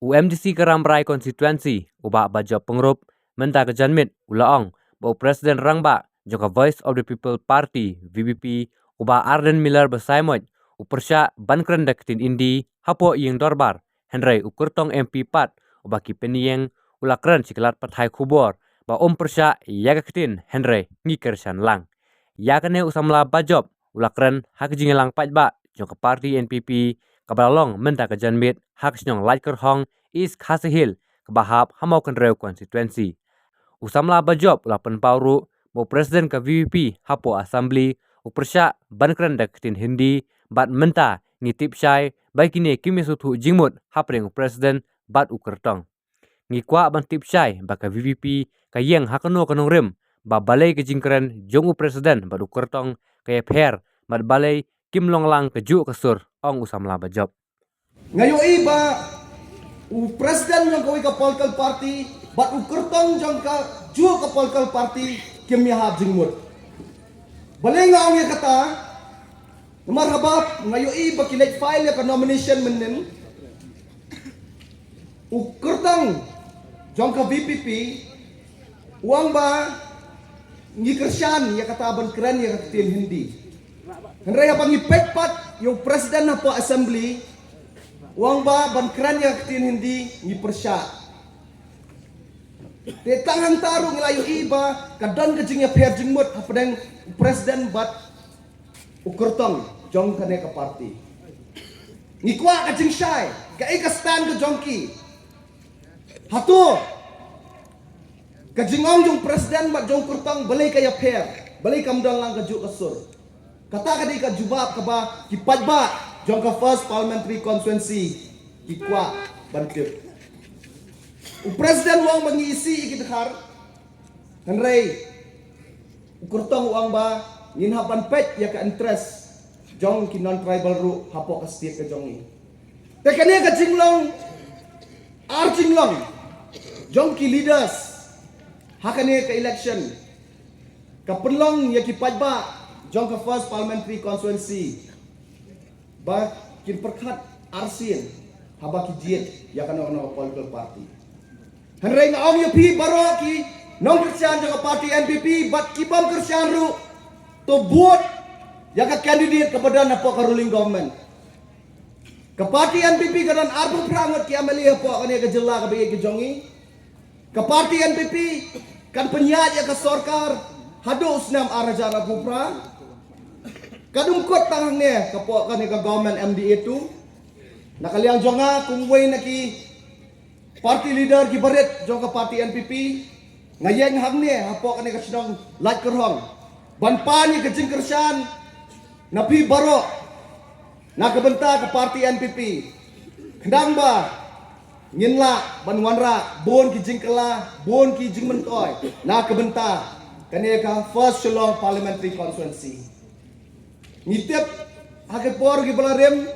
UMDC Keramrai konstituensi ubah bajo pengrup menta kejanmit ulaong bau Presiden Rangba joka Voice of the People Party VPP ubah Arden Miller bersaimoj upersya bankren deketin indi hapo ying dorbar Henry ukurtong MP Pat ubah kipenieng ulakren siklat pathai kubor ba persya yagaketin Henry ngikersan lang yakane usamla bajob ulakren hak jingelang pajba joka parti NPP kabalong menta kejanmit hak senyong lajker hong is khasihil kebahap hamau kenreu konstituensi. Usamla bajob ulapan pauru bo presiden ke VVP hapo assembly upersya bankren deketin hindi bat menta ngitip syai baik ini kimi sutu jingmut hapring presiden bat ukertong. Ngikwa ban tip syai baka VVP kayeng hakano kanong rim ba balai ke jingkeren jongu presiden bat ukertong kaya pher bat balai kim long lang keju kesur ong usamla bajob. Ngayon iba presiden yang kawai ka political party bat ukertong jong ka ju ka political party kim yahab jingmut. Balay nga ang kata marhabap ngayon iba kilek file ya ka nomination menen ukertong jong ka VPP uang ba ngikersan ya kata ban keren ya katin hindi. Henry apa ngipet pat yung presiden na po assembly uang ba ban keren ya katin hindi ngipersya. Tetang hantaru ngelayu iba kadang kejingnya pihak jengmut hapadang presiden bat ukertong jong kane ka party. Ngikwa kajing syai ka stand ke jongki. Hatu kajingong jong presiden bat jong kurtong balai kaya pihak balai kamdang lang kaju kasur. Kata kadi ka jubab ka ba kipajba jong ka first parliamentary constituency kikwa bantip. Presiden uang mengisi ikitkar Henry ukurtong uang ba nginhapan pet ya ka interest jong ki non tribal ru hapo ka state ka jong ni. Tekane ka jinglong arjinglong jong ki leaders hakane ka election ka penlong ya ki pajba jong ka first parliamentary constituency ba kin perkhat arsin haba ki jiet ya kana political party. Henry nga ong yupi baro ki nong kersian jong parti NPP bat kibam kersian ru to buat ya ka candidate kepada napo ka ruling government. Ka parti NPP kanan arbu prangot ki amali hapo kani ka jela ka bagi ki jongi. Ka parti NPP kan penyat ya ka sorkar hadu usnam arajara pupra. Kadungkot tangang ne kapo kani ka government MDA tu. Nakaliang jonga kungway na ki party leader ki baret jong ka parti NPP ngayeng hamne hapo kani ka sinong laj kerhong ban pani ka jingkersan napi baro na kabenta ka parti NPP kendang ba nginla ban wanra bon ki jingkela bon ki jingmentoy na kabenta kani ka first Shillong parliamentary constituency nitip hakepor ki balarem